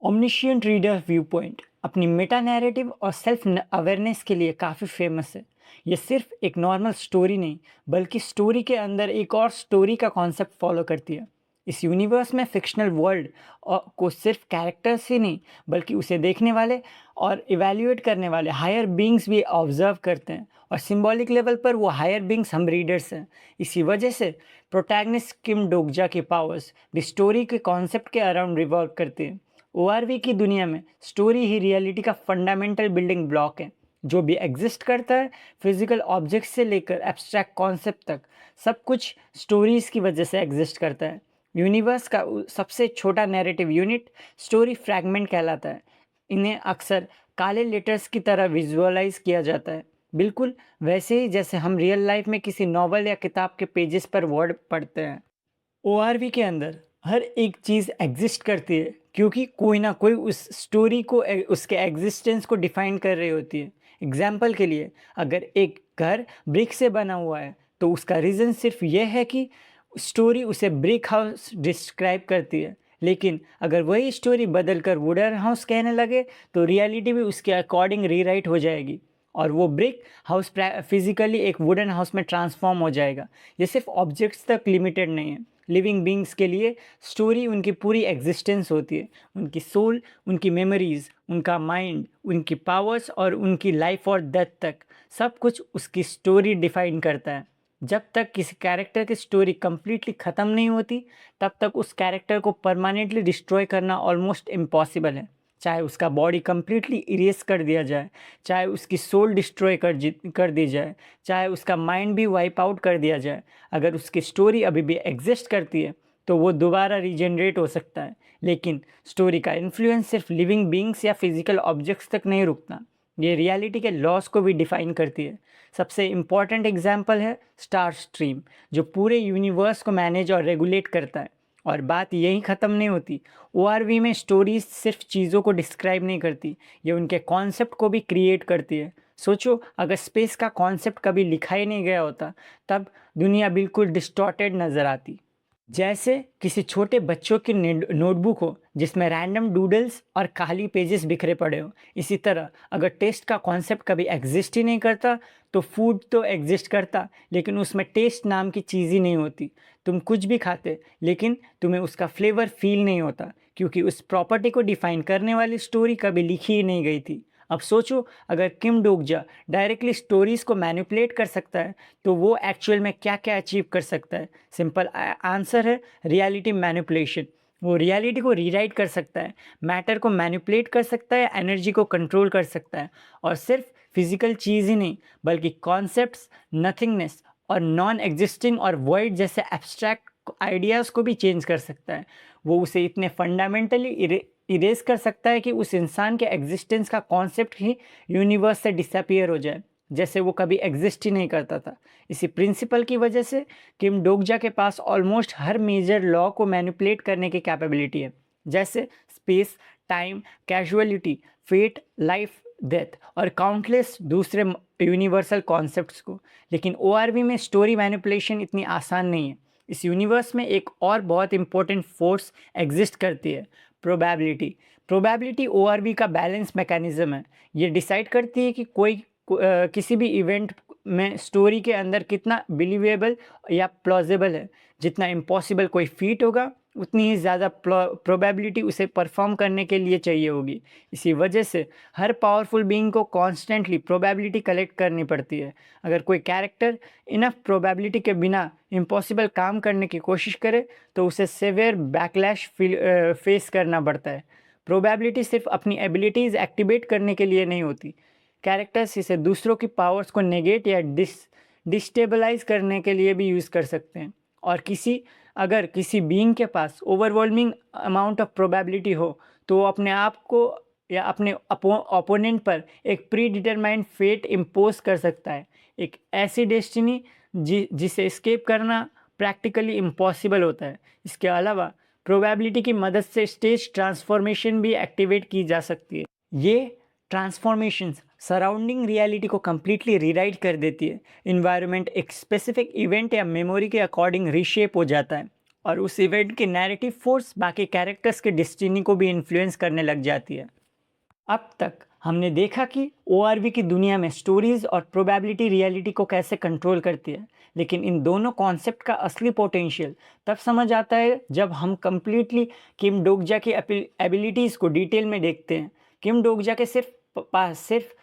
ओमनिशिएंट reader view point अपनी Meta narrative और self awareness के लिए काफ़ी फेमस है। ये सिर्फ एक नॉर्मल स्टोरी नहीं, बल्कि स्टोरी के अंदर एक और स्टोरी का कॉन्सेप्ट फॉलो करती है। इस यूनिवर्स में फिक्शनल वर्ल्ड को सिर्फ कैरेक्टर्स ही नहीं, बल्कि उसे देखने वाले और इवैल्यूएट करने वाले हायर बीइंग्स भी ऑब्जर्व करते हैं, और सिंबॉलिक लेवल पर वो हायर बीइंग्स हम रीडर्स हैं। इसी वजह से प्रोटैगनिस्ट किम डोगजा की पावर्स भी स्टोरी के कॉन्सेप्ट के अराउंड रिवॉल्व करती है। ओआरवी की दुनिया में स्टोरी ही रियलिटी का फंडामेंटल बिल्डिंग ब्लॉक है। जो भी एग्जिस्ट करता है, फिजिकल ऑब्जेक्ट से लेकर एब्स्ट्रैक्ट कॉन्सेप्ट तक, सब कुछ स्टोरीज की वजह से एग्जिस्ट करता है। यूनिवर्स का सबसे छोटा नैरेटिव यूनिट स्टोरी फ्रैगमेंट कहलाता है। इन्हें अक्सर काले लेटर्स की तरह विजुअलाइज किया जाता है, बिल्कुल वैसे ही जैसे हम रियल लाइफ में किसी नॉवल या किताब के पेजेस पर वर्ड पढ़ते हैं। ओआरवी के अंदर हर एक चीज़ एग्जिस्ट करती है, क्योंकि कोई ना कोई उस स्टोरी को उसके एग्जिस्टेंस को डिफाइन कर रही होती है। एग्जाम्पल के लिए, अगर एक घर ब्रिक से बना हुआ है, तो उसका रीज़न सिर्फ यह है कि स्टोरी उसे ब्रिक हाउस डिस्क्राइब करती है। लेकिन अगर वही स्टोरी बदल कर वुडन हाउस कहने लगे, तो रियलिटी भी उसके अकॉर्डिंग रीराइट हो जाएगी, और वो ब्रिक हाउस फिजिकली एक वुडन हाउस में ट्रांसफॉर्म हो जाएगा। ये सिर्फ ऑब्जेक्ट्स तक लिमिटेड नहीं है। लिविंग बींग्स के लिए स्टोरी उनकी पूरी एग्जिस्टेंस होती है। उनकी सोल, उनकी मेमोरीज, उनका माइंड, उनकी पावर्स और उनकी लाइफ और डेथ तक, सब कुछ उसकी स्टोरी डिफाइन करता है। जब तक किसी कैरेक्टर की स्टोरी कंप्लीटली ख़त्म नहीं होती, तब तक उस कैरेक्टर को परमानेंटली डिस्ट्रॉय करना ऑलमोस्ट इम्पॉसिबल है। चाहे उसका बॉडी कंप्लीटली इरेज कर दिया जाए, चाहे उसकी सोल डिस्ट्रॉय कर दी जाए, चाहे उसका माइंड भी वाइप आउट कर दिया जाए, अगर उसकी स्टोरी अभी भी एग्जिस्ट करती है, तो वो दोबारा रीजनरेट हो सकता है। लेकिन स्टोरी का इन्फ्लुएंस सिर्फ लिविंग बींग्स या फिजिकल ऑब्जेक्ट्स तक नहीं रुकता, ये रियलिटी के लॉस को भी डिफाइन करती है। सबसे इम्पॉर्टेंट एग्जाम्पल है स्टार स्ट्रीम, जो पूरे यूनिवर्स को मैनेज और रेगुलेट करता है। और बात यहीं ख़त्म नहीं होती। ओआरवी में स्टोरीज सिर्फ चीज़ों को डिस्क्राइब नहीं करती, ये उनके कॉन्सेप्ट को भी क्रिएट करती है। सोचो, अगर स्पेस का कॉन्सेप्ट कभी लिखा ही नहीं गया होता, तब दुनिया बिल्कुल डिस्टॉर्टेड नज़र आती। जैसे किसी छोटे बच्चों की नोटबुक हो जिसमें रैंडम डूडल्स और खाली पेजेस बिखरे पड़े हो। इसी तरह अगर टेस्ट का कॉन्सेप्ट कभी एग्जिस्ट ही नहीं करता, तो फूड तो एग्जिस्ट करता, लेकिन उसमें टेस्ट नाम की चीज़ ही नहीं होती। तुम कुछ भी खाते, लेकिन तुम्हें उसका फ्लेवर फील नहीं होता, क्योंकि उस प्रॉपर्टी को डिफाइन करने वाली स्टोरी कभी लिखी ही नहीं गई थी। अब सोचो, अगर किम डोगजा डायरेक्टली स्टोरीज को मैनिपुलेट कर सकता है, तो वो एक्चुअल में क्या क्या अचीव कर सकता है। सिंपल आंसर है रियलिटी मैनिपुलेशन। वो रियलिटी को रीराइट कर सकता है, मैटर को मैनिपुलेट कर सकता है, एनर्जी को कंट्रोल कर सकता है, और सिर्फ फिजिकल चीज़ ही नहीं, बल्कि कॉन्सेप्ट्स, नथिंगनेस और नॉन एग्जिस्टिंग और वॉइड जैसे एब्स्ट्रैक्ट आइडियाज़ को भी चेंज कर सकता है। वो उसे इतने फंडामेंटली इरेज कर सकता है कि उस इंसान के एग्जिस्टेंस का कॉन्सेप्ट ही यूनिवर्स से डिसअपियर हो जाए, जैसे वो कभी एग्जिस्ट ही नहीं करता था। इसी प्रिंसिपल की वजह से किम डोगजा के पास ऑलमोस्ट हर मेजर लॉ को मैनिपुलेट करने की कैपेबिलिटी है, जैसे space, time, causality, fate, life, death और काउंटलेस दूसरे यूनिवर्सल कॉन्सेप्ट्स को। लेकिन ओआरवी में स्टोरी मैनिपुलेशन इतनी आसान नहीं है। इस यूनिवर्स में एक और बहुत इंपॉर्टेंट फोर्स एग्जिस्ट करती है, प्रोबेबिलिटी। प्रोबेबिलिटी ओआरवी का बैलेंस मैकेनिज्म है। ये डिसाइड करती है कि किसी भी इवेंट में स्टोरी के अंदर कितना बिलीवेबल या प्लॉजिबल है। जितना इम्पॉसिबल कोई फीट होगा, उतनी ही ज़्यादा प्रोबेबिलिटी उसे परफॉर्म करने के लिए चाहिए होगी। इसी वजह से हर पावरफुल बीइंग को कॉन्स्टेंटली प्रोबेबिलिटी कलेक्ट करनी पड़ती है। अगर कोई कैरेक्टर इनफ प्रोबेबिलिटी के बिना इम्पॉसिबल काम करने की कोशिश करे, तो उसे सेवियर बैकलैश फेस करना पड़ता है। प्रोबेबिलिटी सिर्फ अपनी एबिलिटीज़ एक्टिवेट करने के लिए नहीं होती, कैरेक्टर्स इसे दूसरों की पावर्स को नेगेट या डिस्टेबलाइज करने के लिए भी यूज़ कर सकते हैं। और अगर किसी बीइंग के पास ओवरवेलमिंग अमाउंट ऑफ प्रोबेबिलिटी हो, तो वो अपने आप को या अपने ओपोनेंट पर एक प्री डिटरमाइंड फेट इम्पोज कर सकता है, एक ऐसी डेस्टिनी जिसे एस्केप करना प्रैक्टिकली इम्पॉसिबल होता है। इसके अलावा प्रोबेबिलिटी की मदद से स्टेज ट्रांसफॉर्मेशन भी एक्टिवेट की जा सकती है। ये ट्रांसफॉर्मेशंस सराउंडिंग रियलिटी को कम्प्लीटली रीराइट कर देती है। इन्वायरमेंट एक स्पेसिफिक इवेंट या मेमोरी के अकॉर्डिंग रीशेप हो जाता है, और उस इवेंट की नैरेटिव फोर्स बाकी कैरेक्टर्स के डेस्टिनी को भी इन्फ्लुएंस करने लग जाती है। अब तक हमने देखा कि ओआरवी की दुनिया में स्टोरीज और प्रोबेबिलिटी रियलिटी को कैसे कंट्रोल करती है, लेकिन इन दोनों कॉन्सेप्ट का असली पोटेंशियल तब समझ आता है जब हम कंप्लीटली किम डोगजा की एबिलिटीज़ को डिटेल में देखते हैं। किम डोगजा के सिर्फ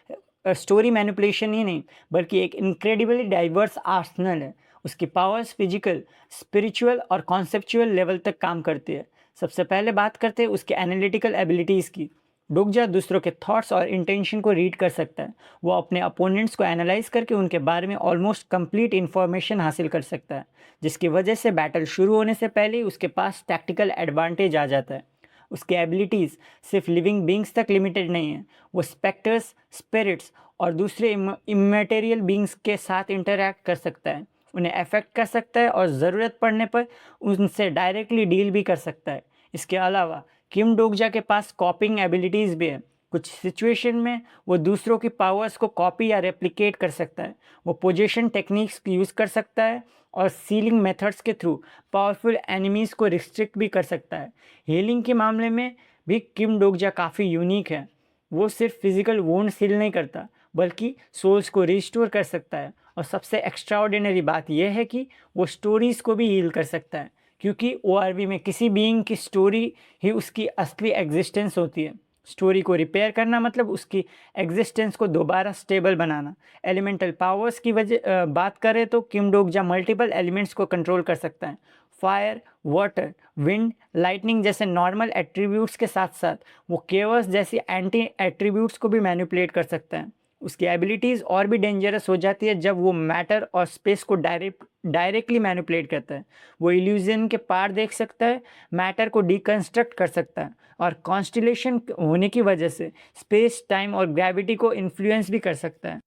स्टोरी मैनिपुलेशन ही नहीं, बल्कि एक इनक्रेडिबली डाइवर्स आर्सनल है। उसकी पावर्स फिजिकल, स्पिरिचुअल और कॉन्सेप्चुअल लेवल तक काम करती है। सबसे पहले बात करते हैं उसके एनालिटिकल एबिलिटीज़ की। डोगजा दूसरों के थॉट्स और इंटेंशन को रीड कर सकता है। वो अपने अपोनेंट्स को एनालाइज करके उनके बारे में ऑलमोस्ट कंप्लीट इन्फॉर्मेशन हासिल कर सकता है, जिसकी वजह से बैटल शुरू होने से पहले ही उसके पास टैक्टिकल एडवांटेज आ जाता है। उसकी एबिलिटीज़ सिर्फ लिविंग बींग्स तक लिमिटेड नहीं है। वो स्पेक्टर्स, स्पिरिट्स और दूसरे इमेटेरियल बींग्स के साथ इंटरैक्ट कर सकता है, उन्हें अफेक्ट कर सकता है और ज़रूरत पड़ने पर उनसे डायरेक्टली डील भी कर सकता है। इसके अलावा किम डोगजा के पास कॉपिंग एबिलिटीज़ भी है। कुछ सिचुएशन में वो दूसरों की पावर्स को कॉपी या रेप्लिकेट कर सकता है। वो पोजीशन टेक्निक्स यूज़ कर सकता है और सीलिंग मेथड्स के थ्रू पावरफुल एनिमीज़ को रिस्ट्रिक्ट भी कर सकता है। हीलिंग के मामले में भी किम डोगजा काफ़ी यूनिक है। वो सिर्फ फिजिकल वुंड्स हील नहीं करता, बल्कि सोल्स को रिस्टोर कर सकता है। और सबसे एक्स्ट्राऑर्डिनरी बात यह है कि वो स्टोरीज़ को भी हील कर सकता है, क्योंकि ओआरवी में किसी बीइंग की स्टोरी ही उसकी असली एग्जिस्टेंस होती है। स्टोरी को रिपेयर करना मतलब उसकी एग्जिस्टेंस को दोबारा स्टेबल बनाना। एलिमेंटल पावर्स की वजह बात करें तो किम डोगजा मल्टीपल एलिमेंट्स को कंट्रोल कर सकता है। फायर, वाटर, विंड, लाइटनिंग जैसे नॉर्मल एट्रीब्यूट्स के साथ साथ वो केवस जैसी एंटी एट्रीब्यूट्स को भी मैनिपुलेट कर सकता है। उसकी एबिलिटीज़ और भी डेंजरस हो जाती है जब वो मैटर और स्पेस को डायरेक्टली मैनिपुलेट करता है। वो इल्यूजन के पार देख सकता है, मैटर को डिकन्स्ट्रक्ट कर सकता है और कॉन्स्टिलेशन होने की वजह से स्पेस, टाइम और ग्रेविटी को इन्फ्लुएंस भी कर सकता है।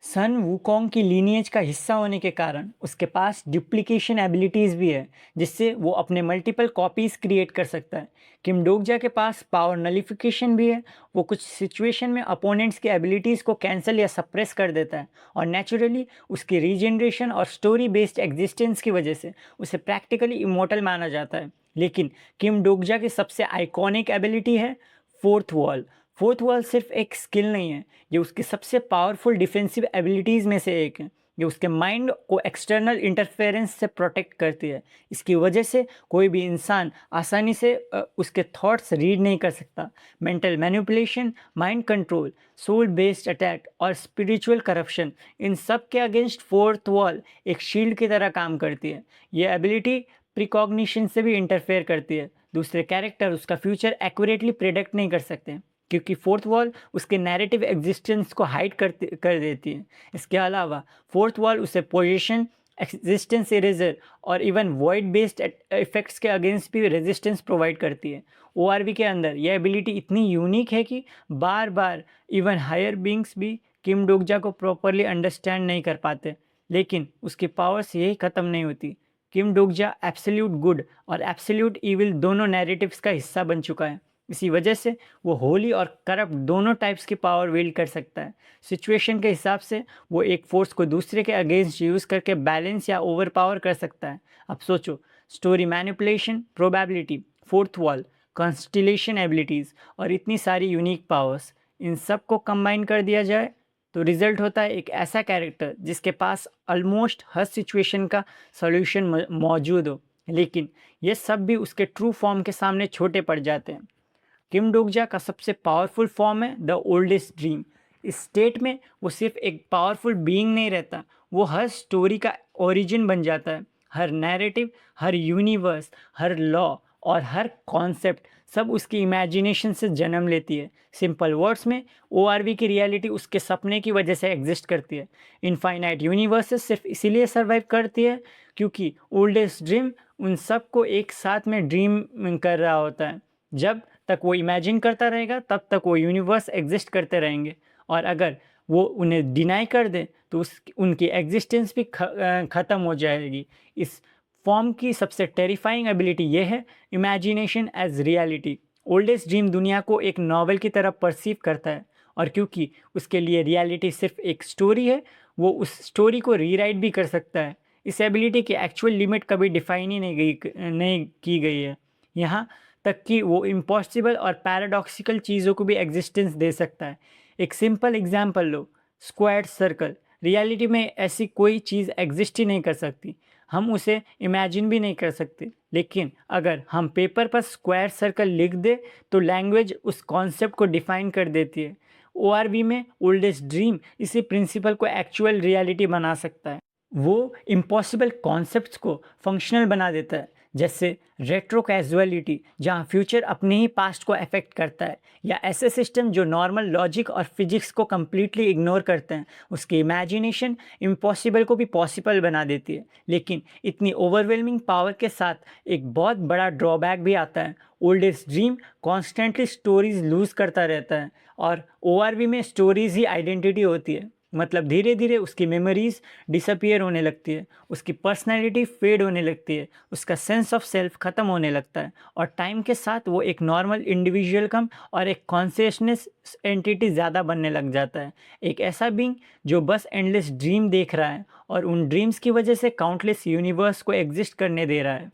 सन वुकोंग की लीनिएज का हिस्सा होने के कारण उसके पास डुप्लीकेशन एबिलिटीज़ भी है, जिससे वो अपने मल्टीपल कॉपीज़ क्रिएट कर सकता है। किम डोगजा के पास पावर नलिफिकेशन भी है। वो कुछ सिचुएशन में अपोनेंट्स की एबिलिटीज़ को कैंसिल या सप्रेस कर देता है और नेचुरली उसकी रीजनरेशन और स्टोरी बेस्ड एग्जिस्टेंस की वजह से उसे प्रैक्टिकली इमोर्टल माना जाता है। लेकिन किम डोगजा की सबसे आइकॉनिक एबिलिटी है फोर्थ वॉल। फोर्थ वॉल सिर्फ एक स्किल नहीं है, ये उसकी सबसे पावरफुल डिफेंसिव एबिलिटीज़ में से एक है। ये उसके माइंड को एक्सटर्नल इंटरफेरेंस से प्रोटेक्ट करती है। इसकी वजह से कोई भी इंसान आसानी से उसके थॉट्स रीड नहीं कर सकता। Mental manipulation, mind control, soul based attack और स्पिरिचुअल करप्शन, इन सब के अगेंस्ट फोर्थ वॉल एक शील्ड की तरह काम करती है। ये एबिलिटी प्रिकॉग्निशन से भी इंटरफेयर करती है। दूसरे कैरेक्टर उसका फ्यूचर एक्यूरेटली प्रेडिक्ट नहीं कर सकते, क्योंकि फोर्थ वॉल उसके नैरेटिव एग्जिस्टेंस को हाइड कर देती है। इसके अलावा फोर्थ वॉल उसे पोजीशन, एग्जिस्टेंस इरेजर और इवन वॉइड बेस्ड इफेक्ट्स के अगेंस्ट भी रेजिस्टेंस प्रोवाइड करती है। ओआरवी के अंदर यह एबिलिटी इतनी यूनिक है कि बार बार इवन हायर बींग्स भी किम डोगजा को प्रॉपरली अंडरस्टैंड नहीं कर पाते। लेकिन उसकी पावर्स यही ख़त्म नहीं होती। किम डोगजा एब्सोल्यूट गुड और एब्सोल्यूट इविल दोनों नैरेटिव्स का हिस्सा बन चुका है। इसी वजह से वो होली और करप्ट दोनों टाइप्स की पावर विल्ड कर सकता है। सिचुएशन के हिसाब से वो एक फोर्स को दूसरे के अगेंस्ट यूज़ करके बैलेंस या ओवर पावर कर सकता है। अब सोचो, story manipulation, probability, fourth wall, constellation abilities और इतनी सारी यूनिक पावर्स, इन सब को कंबाइन कर दिया जाए तो रिजल्ट होता है एक ऐसा कैरेक्टर जिसके पास ऑलमोस्ट हर सिचुएशन का सॉल्यूशन मौजूद हो। लेकिन ये सब भी उसके ट्रू फॉर्म के सामने छोटे पड़ जाते हैं। किम डोगजा का सबसे पावरफुल फॉर्म है द ओल्डेस्ट ड्रीम। इस स्टेट में वो सिर्फ एक पावरफुल बीइंग नहीं रहता, वो हर स्टोरी का ओरिजिन बन जाता है। हर नैरेटिव, हर यूनिवर्स, हर लॉ और हर कॉन्सेप्ट सब उसकी इमेजिनेशन से जन्म लेती है। सिंपल वर्ड्स में ओआरवी की रियलिटी उसके सपने की वजह से एग्जिस्ट करती है। इनफाइनाइट यूनिवर्सेस सिर्फ इसीलिए सर्वाइव करती है क्योंकि ओल्डेस्ट ड्रीम उन सब को एक साथ में ड्रीम कर रहा होता है। जब तक वो इमेजिन करता रहेगा तब तक वो यूनिवर्स एग्जिस्ट करते रहेंगे, और अगर वो उन्हें डिनाई कर दे तो उनकी एग्जिस्टेंस भी ख़त्म हो जाएगी। इस फॉर्म की सबसे टेरिफाइंग एबिलिटी ये है imagination as reality. Oldest dream दुनिया को एक नॉवल की तरह परसीव करता है, और क्योंकि उसके लिए रियलिटी सिर्फ एक स्टोरी है, वो उस स्टोरी को रीराइट भी कर सकता है। इस एबिलिटी की एक्चुअल लिमिट कभी डिफाइन ही नहीं की गई है। यहाँ तक कि वो इम्पॉसिबल और पैराडॉक्सिकल चीज़ों को भी एग्जिस्टेंस दे सकता है। एक सिंपल एग्जांपल लो, स्क्वायर सर्कल। रियलिटी में ऐसी कोई चीज़ एग्जिस्ट ही नहीं कर सकती, हम उसे इमेजिन भी नहीं कर सकते। लेकिन अगर हम पेपर पर स्क्वायर सर्कल लिख दे तो लैंग्वेज उस कॉन्सेप्ट को डिफाइन कर देती है। ओआरवी में ओल्डेस्ट ड्रीम इसी प्रिंसिपल को एक्चुअल रियलिटी बना सकता है। वो इम्पॉसिबल कॉन्सेप्ट्स को फंक्शनल बना देता है, जैसे रेट्रो कैजुअलिटी जहाँ फ्यूचर अपने ही पास्ट को अफेक्ट करता है, या ऐसे सिस्टम जो नॉर्मल लॉजिक और फिजिक्स को कम्प्लीटली इग्नोर करते हैं। उसकी इमेजिनेशन इम्पॉसिबल को भी पॉसिबल बना देती है। लेकिन इतनी ओवरवेलमिंग पावर के साथ एक बहुत बड़ा ड्रॉबैक भी आता है। Oldest dream constantly stories lose करता रहता है, और ओआरवी में स्टोरीज ही आइडेंटिटी होती है। मतलब धीरे धीरे उसकी मेमोरीज डिसअपियर होने लगती है, उसकी पर्सनैलिटी फेड होने लगती है, उसका सेंस ऑफ सेल्फ ख़त्म होने लगता है, और टाइम के साथ वो एक नॉर्मल इंडिविजुअल कम और एक कॉन्शियसनेस एंटिटी ज़्यादा बनने लग जाता है। एक ऐसा बीइंग जो बस एंडलेस ड्रीम देख रहा है और उन ड्रीम्स की वजह से काउंटलेस यूनिवर्स को एग्जिस्ट करने दे रहा है।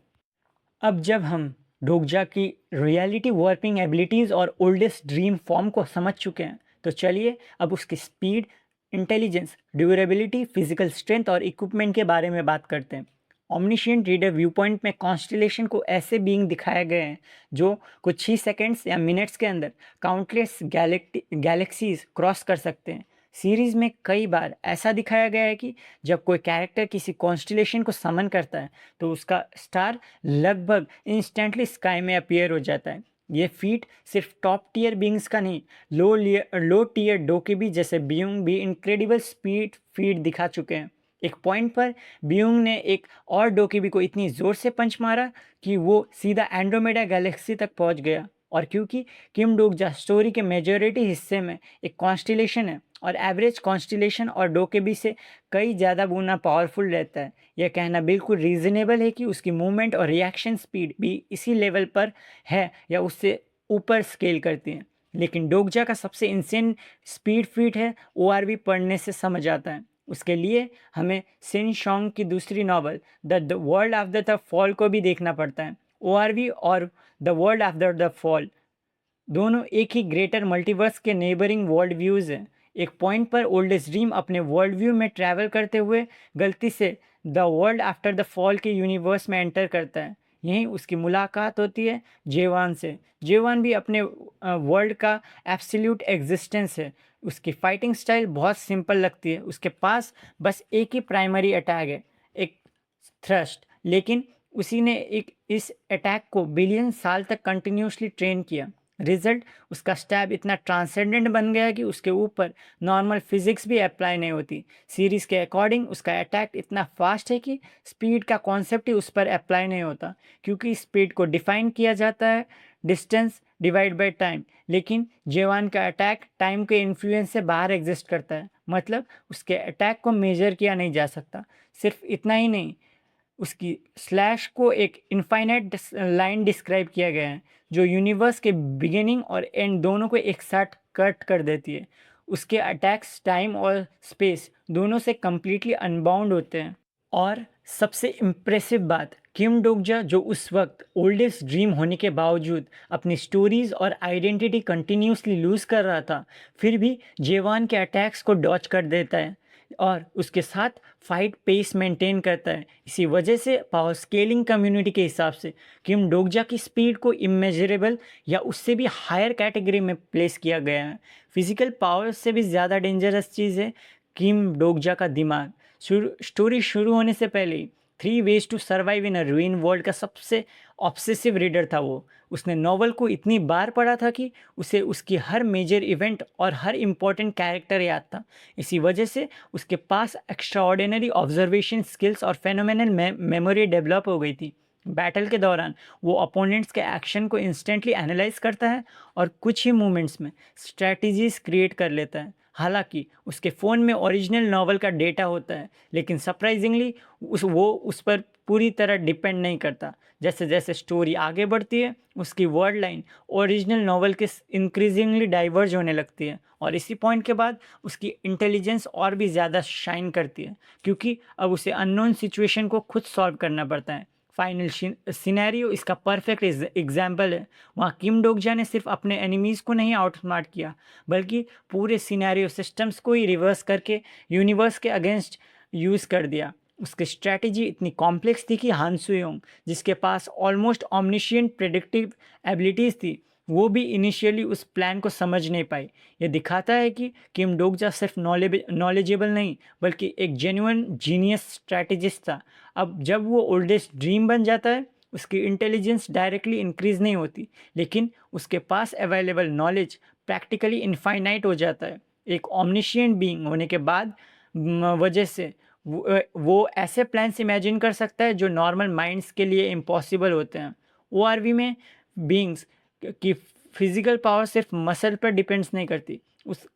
अब जब हम डोगजा की रियलिटी वार्पिंग एबिलिटीज़ और ओल्डेस्ट ड्रीम फॉर्म को समझ चुके हैं, तो चलिए अब उसकी speed, intelligence, durability, physical strength और इक्विपमेंट के बारे में बात करते हैं। ऑमनिशिएंट रीडर व्यू पॉइंट में कॉन्स्टेलेशन को ऐसे बीइंग दिखाए गए हैं जो कुछ ही सेकेंड्स या मिनट्स के अंदर काउंटलेस गैलेक्सीज क्रॉस कर सकते हैं। सीरीज़ में कई बार ऐसा दिखाया गया है कि जब कोई कैरेक्टर किसी कॉन्स्टेलेशन को समन करता है तो उसका स्टार लगभग इंस्टेंटली स्काई में अपीयर हो जाता है। ये फीट सिर्फ टॉप टीयर बींग्स का नहीं, लो टीयर डोकेबी जैसे बीइंग भी इनक्रेडिबल स्पीड फीट दिखा चुके हैं। एक पॉइंट पर बीइंग ने एक और डोकेबी को इतनी ज़ोर से पंच मारा कि वो सीधा एंड्रोमेडा गैलेक्सी तक पहुंच गया। और क्योंकि किम डोगजा स्टोरी के मेजॉरिटी हिस्से में एक कॉन्स्टिलेशन है और एवरेज कॉन्स्टिलेशन और डोकेबी से कई ज़्यादा गुना पावरफुल रहता है, यह कहना बिल्कुल रीज़नेबल है कि उसकी मूवमेंट और रिएक्शन स्पीड भी इसी लेवल पर है या उससे ऊपर स्केल करती है। लेकिन डोगजा का सबसे इंसेन स्पीड फीट है ओआरवी पढ़ने से समझ आता है। उसके लिए हमें सिन शोंग की दूसरी novel the world after the fall को भी देखना पड़ता है। ओआरवी और the world after the fall दोनों एक ही ग्रेटर मल्टीवर्स के नेबरिंग वर्ल्ड व्यूज़ हैं। एक पॉइंट पर ओल्डेस्ट ड्रीम अपने वर्ल्ड व्यू में ट्रैवल करते हुए गलती से the world after the fall के यूनिवर्स में एंटर करता है। यहीं उसकी मुलाकात होती है जेवान से। जेवान भी अपने वर्ल्ड का एब्सोल्यूट एग्जिस्टेंस है। उसकी फाइटिंग स्टाइल बहुत सिंपल लगती है, उसके पास बस एक ही प्राइमरी अटैक है, एक थ्रस्ट, लेकिन उसी ने एक इस अटैक को बिलियन साल तक कंटिन्यूसली ट्रेन किया। रिजल्ट, उसका स्टैब इतना ट्रांसेंडेंट बन गया कि उसके ऊपर नॉर्मल फिजिक्स भी अप्लाई नहीं होती। सीरीज़ के अकॉर्डिंग उसका अटैक इतना फास्ट है कि स्पीड का कॉन्सेप्ट ही उस पर अप्लाई नहीं होता, क्योंकि स्पीड को डिफाइन किया जाता है डिस्टेंस डिवाइड बाय टाइम। लेकिन जेवान का अटैक टाइम के इन्फ्लुएंस से बाहर एग्जिस्ट करता है, मतलब उसके अटैक को मेजर किया नहीं जा सकता। सिर्फ इतना ही नहीं, उसकी स्लैश को एक इनफाइनाइट लाइन डिस्क्राइब किया गया है जो यूनिवर्स के बिगिनिंग और एंड दोनों को एक साथ कट कर देती है। उसके अटैक्स टाइम और स्पेस दोनों से कम्प्लीटली अनबाउंड होते हैं। और सबसे इम्प्रेसिव बात, किम डोगजा जो उस वक्त ओल्डेस्ट ड्रीम होने के बावजूद अपनी स्टोरीज और आइडेंटिटी कंटिन्यूसली लूज़ कर रहा था, फिर भी जेवान के अटैक्स को डॉच कर देता है और उसके साथ फाइट पेस मेंटेन करता है। इसी वजह से पावर स्केलिंग कम्युनिटी के हिसाब से किम डोगजा की स्पीड को इमेजरेबल या उससे भी हायर कैटेगरी में प्लेस किया गया है। फिजिकल पावर से भी ज़्यादा डेंजरस चीज़ है किम डोगजा का दिमाग। स्टोरी शुरू होने से पहले ही 3 ways to survive in a ruin world का सबसे ऑब्सेसिव रीडर था वो। उसने नॉवल को इतनी बार पढ़ा था कि उसे उसकी हर मेजर इवेंट और हर इम्पोर्टेंट कैरेक्टर याद था। इसी वजह से उसके पास एक्स्ट्राऑर्डिनरी ऑब्जर्वेशन स्किल्स और फेनोमेनल मेमोरी डेवलप हो गई थी। बैटल के दौरान वो अपोनेंट्स के एक्शन को इंस्टेंटली एनालाइज करता है और कुछ ही मोमेंट्स में स्ट्रैटेजीज क्रिएट कर लेता है। हालांकि उसके फ़ोन में ओरिजिनल नॉवल का डेटा होता है, लेकिन सरप्राइजिंगली उस पर पूरी तरह डिपेंड नहीं करता। जैसे जैसे स्टोरी आगे बढ़ती है, उसकी वर्ड लाइन ओरिजिनल नॉवल के इंक्रीजिंगली डाइवर्ज होने लगती है, और इसी पॉइंट के बाद उसकी इंटेलिजेंस और भी ज़्यादा शाइन करती है, क्योंकि अब उसे अननोन सिचुएशन को खुद सॉल्व करना पड़ता है। फाइनल सिनेरियो इसका परफेक्ट एग्जाम्पल है। वहाँ किम डोकजा ने सिर्फ अपने एनिमीज़ को नहीं आउटस्मार्ट किया, बल्कि पूरे सिनेरियो सिस्टम्स को ही रिवर्स करके यूनिवर्स के अगेंस्ट यूज़ कर दिया। उसकी स्ट्रैटेजी इतनी कॉम्प्लेक्स थी कि हान सुयोंग, जिसके पास ऑलमोस्ट ऑमनिशियंट प्रेडिक्टिव एबिलिटीज़ थी, वो भी इनिशियली उस प्लान को समझ नहीं पाई। ये दिखाता है कि किम डोकजा सिर्फ नॉलेजेबल नहीं, बल्कि एक जेन्युइन जीनियस स्ट्रैटेजिस्ट था। अब जब वो ओल्डेस्ट ड्रीम बन जाता है, उसकी इंटेलिजेंस डायरेक्टली इंक्रीज नहीं होती, लेकिन उसके पास अवेलेबल नॉलेज प्रैक्टिकली इनफाइनाइट हो जाता है। एक ऑमनिशियंट बीइंग होने के बाद वजह से वो ऐसे प्लान्स इमेजिन कर सकता है जो नॉर्मल माइंड्स के लिए इम्पॉसिबल होते हैं। ओआरवी में बीइंग्स की फिजिकल पावर सिर्फ मसल पर डिपेंड्स नहीं करती,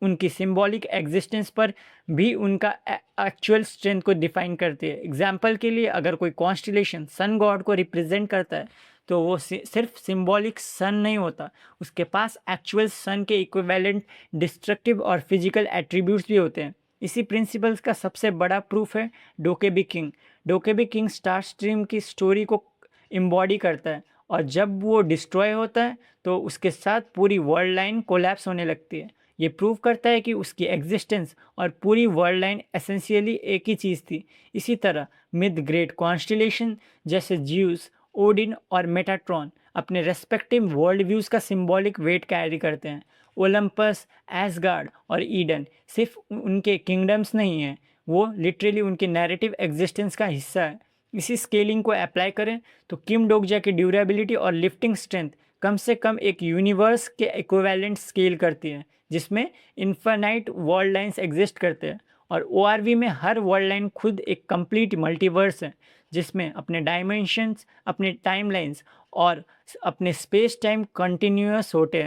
उनकी सिंबॉलिक एग्जिस्टेंस पर भी उनका एक्चुअल स्ट्रेंथ को डिफाइन करती है। एग्जाम्पल के लिए, अगर कोई कॉन्स्टिलेशन सन गॉड को रिप्रेजेंट करता है, तो वो सिर्फ सिंबॉलिक सन नहीं होता, उसके पास एक्चुअल सन के इक्विवेलेंट डिस्ट्रक्टिव और फिजिकल एट्रीब्यूट्स भी होते हैं। इसी प्रिंसिपल्स का सबसे बड़ा प्रूफ है डोकेबी किंग। डोकेबी किंग स्टार स्ट्रीम की स्टोरी को इम्बॉडी करता है, और जब वो डिस्ट्रॉय होता है तो उसके साथ पूरी वर्ल्ड लाइन कोलैप्स होने लगती है। ये प्रूव करता है कि उसकी एग्जिस्टेंस और पूरी वर्ल्ड लाइन एसेंशियली एक ही चीज़ थी। इसी तरह मिड ग्रेट कॉन्स्टिलेशन जैसे ज्यूस, ओडिन और मेटाट्रॉन अपने रेस्पेक्टिव वर्ल्ड व्यूज़ का सिंबॉलिक वेट कैरी करते हैं। ओलंपस, एसगार्ड और ईडन सिर्फ उनके किंगडम्स नहीं हैं, वो लिटरली उनके नैरेटिव एग्जिस्टेंस का हिस्सा है। इसी स्केलिंग को अप्लाई करें तो किम डोकजा की ड्यूरेबिलिटी और लिफ्टिंग स्ट्रेंथ कम से कम एक यूनिवर्स के इक्विवेलेंट स्केल करती है, जिसमें इन्फिनाइट वर्ल्ड लाइन्स एग्जिस्ट करते हैं। और ओआरवी में हर वर्ल्ड लाइन खुद एक कंप्लीट मल्टीवर्स है, जिसमें अपने डायमेंशंस, अपने टाइमलाइंस और अपने स्पेस टाइम कंटिन्यूअस होते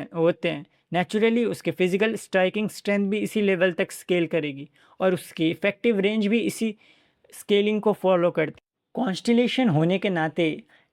हैं। नेचुरली उसके फिजिकल स्ट्राइकिंग स्ट्रेंथ भी इसी लेवल तक स्केल करेगी, और उसकी इफेक्टिव रेंज भी इसी स्केलिंग को फॉलो करती है। कॉन्स्टिलेशन होने के नाते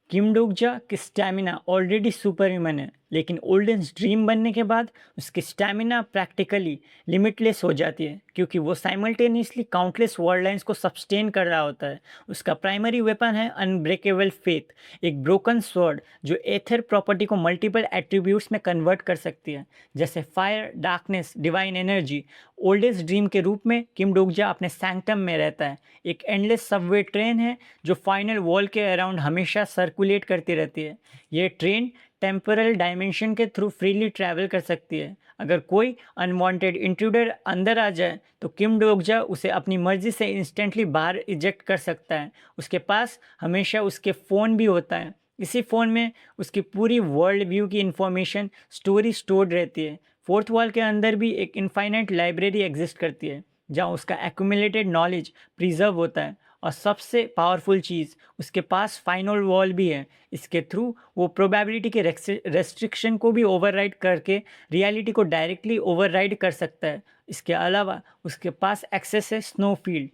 किम डोकजा की स्टैमिना ऑलरेडी सुपर ह्यूमन है, लेकिन ओल्डेंस ड्रीम बनने के बाद उसकी स्टैमिना प्रैक्टिकली लिमिटलेस हो जाती है, क्योंकि वो साइमल्टेनियसली काउंटलेस वर्ल्ड लाइन्स को सस्टेन कर रहा होता है। उसका प्राइमरी वेपन है अनब्रेकेबल फेथ, एक ब्रोकन स्वॉर्ड जो एथर प्रॉपर्टी को मल्टीपल एट्रीब्यूट्स में कन्वर्ट कर सकती है, जैसे fire, darkness, divine energy. Oldest dream के रूप में किम डोकजा अपने सैंक्टम में रहता है, एक एंडलेस सबवे ट्रेन है जो फाइनल वॉल के अराउंड हमेशा सर्कुलेट करती रहती है। ये ट्रेन टेम्पोरल डायमेंशन के थ्रू फ्रीली ट्रैवल कर सकती है। अगर कोई अनवांटेड इंट्रूडर अंदर आ जाए तो किम डोकजा उसे अपनी मर्जी से इंस्टेंटली बाहर इजेक्ट कर सकता है। उसके पास हमेशा उसके फ़ोन भी होता है। इसी फ़ोन में उसकी पूरी वर्ल्ड व्यू की इंफॉर्मेशन स्टोरी स्टोर्ड रहती है। फोर्थ वॉल के अंदर भी एक इनफाइनाइट लाइब्रेरी एग्जिस्ट करती है, जहाँ उसका एक्यूमुलेटेड नॉलेज प्रिजर्व होता है। और सबसे पावरफुल चीज़, उसके पास फाइनल वॉल भी है। इसके थ्रू वो प्रोबेबिलिटी के रेस्ट्रिक्शन को भी ओवरराइड करके रियलिटी को डायरेक्टली ओवरराइड कर सकता है। इसके अलावा उसके पास एक्सेस है स्नोफील्ड।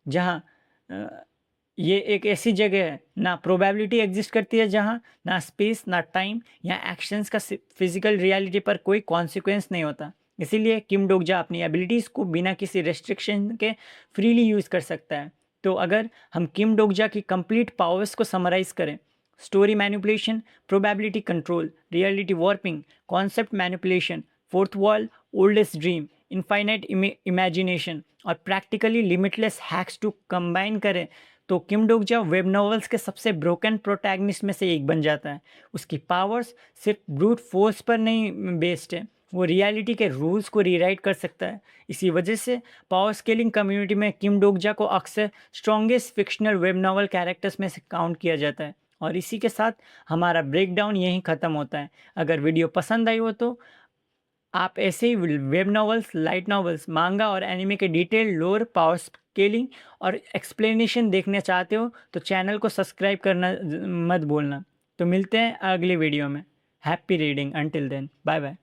जहाँ अ, ये एक ऐसी जगह है ना प्रोबेबिलिटी एग्जिस्ट करती है, जहाँ ना स्पेस, ना टाइम या एक्शंस का फिजिकल रियलिटी पर कोई कॉन्सिक्वेंस नहीं होता। इसीलिए किम डोकजा अपनी एबिलिटीज़ को बिना किसी रेस्ट्रिक्शन के फ्रीली यूज़ कर सकता है। तो अगर हम किम डोकजा की कंप्लीट पावर्स को समराइज़ करें: story manipulation, probability control, reality warping, concept manipulation, fourth wall, oldest dream, infinite imagination और practically limitless hacks to combine करें, तो किम डोकजा वेब नॉवेल्स के सबसे ब्रोकन प्रोटैगनिस्ट में से एक बन जाता है। उसकी पावर्स सिर्फ ब्रूट फोर्स पर नहीं बेस्ड है, वो रियलिटी के रूल्स को रीराइट कर सकता है। इसी वजह से पावर स्केलिंग कम्युनिटी में किम डोकजा को अक्सर strongest fictional web novel characters में से काउंट किया जाता है। और इसी के साथ हमारा ब्रेकडाउन यहीं ख़त्म होता है। अगर वीडियो पसंद आई हो तो आप ऐसे ही वेब नॉवेल्स, लाइट नॉवेल्स, मांगा और एनिमे के डिटेल लोर, पावर स्केलिंग और एक्सप्लेनेशन देखना चाहते हो तो चैनल को सब्सक्राइब करना मत भूलना। तो मिलते हैं अगली वीडियो में। Happy reading, until then, bye bye.